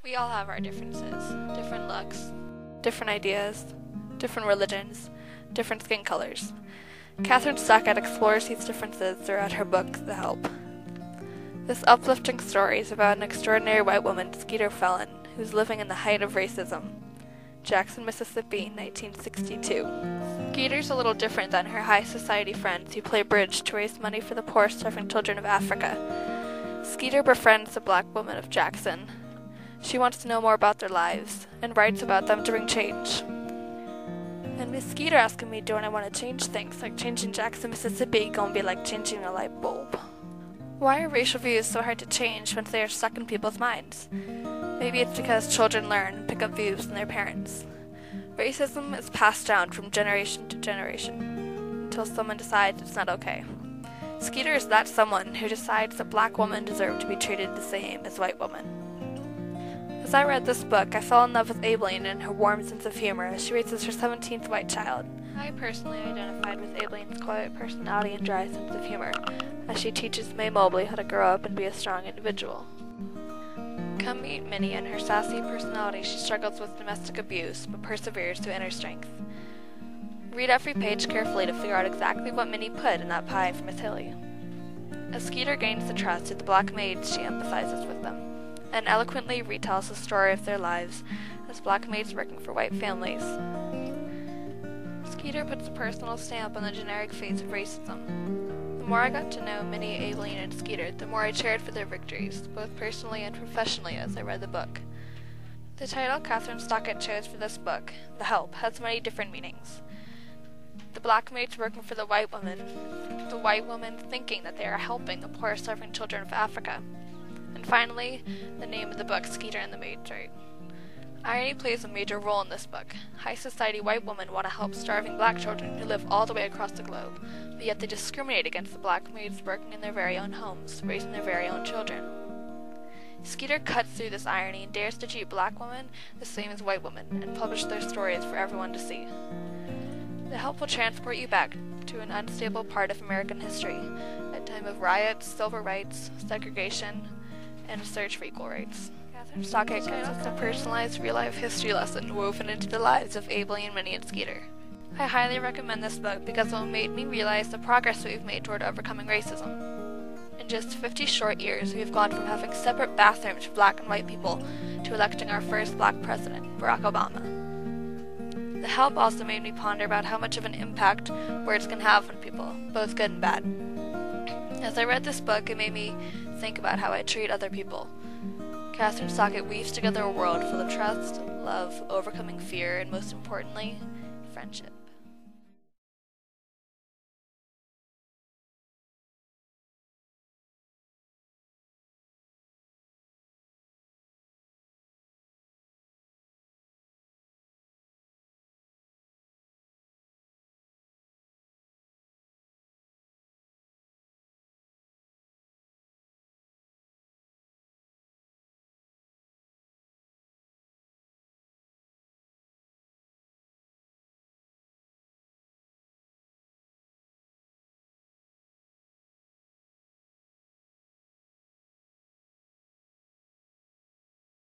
We all have our differences, different looks, different ideas, different religions, different skin colors. Kathryn Stockett explores these differences throughout her book, The Help. This uplifting story is about an extraordinary white woman, Skeeter Felon, who's living in the height of racism. Jackson, Mississippi, 1962. Skeeter's a little different than her high society friends who play bridge to raise money for the poor starving children of Africa. Skeeter befriends the black woman of Jackson. She wants to know more about their lives, and writes about them to bring change. And Miss Skeeter asking me, don't I want to change things, like changing Jackson, Mississippi, gonna be like changing a light bulb. Why are racial views so hard to change once they are stuck in people's minds? Maybe it's because children learn and pick up views from their parents. Racism is passed down from generation to generation, until someone decides it's not okay. Skeeter is that someone who decides that black women deserve to be treated the same as white women. As I read this book, I fell in love with Aileen and her warm sense of humor as she raises her 17th white child. I personally identified with Aileen's quiet personality and dry sense of humor, as she teaches May Mobley how to grow up and be a strong individual. Come meet Minnie and her sassy personality. She struggles with domestic abuse, but perseveres to inner strength. Read every page carefully to figure out exactly what Minnie put in that pie for Miss Hilly. As Skeeter gains the trust of the black maids, she empathizes with them, and eloquently retells the story of their lives as black maids working for white families. Skeeter puts a personal stamp on the generic face of racism. The more I got to know Minnie, Aileen, and Skeeter, the more I cheered for their victories, both personally and professionally, as I read the book. The title Kathryn Stockett chose for this book, The Help, has many different meanings. The black maids working for the white woman thinking that they are helping the poor starving children of Africa. And finally, the name of the book, Skeeter and the Maids' Right. Irony plays a major role in this book. High society white women want to help starving black children who live all the way across the globe, but yet they discriminate against the black maids working in their very own homes, raising their very own children. Skeeter cuts through this irony and dares to treat black women the same as white women, and publish their stories for everyone to see. The Help will transport you back to an unstable part of American history, a time of riots, civil rights, segregation, and a search for equal rights. Kathryn Stockett gives us a personalized real-life history lesson woven into the lives of Aileen, Minnie, and Skeeter. I highly recommend this book because it made me realize the progress we've made toward overcoming racism. In just 50 short years, we've gone from having separate bathrooms for black and white people to electing our first black president, Barack Obama. The Help also made me ponder about how much of an impact words can have on people, both good and bad. As I read this book, it made me think about how I treat other people. Kathryn Stockett weaves together a world full of trust, love, overcoming fear, and most importantly, friendship.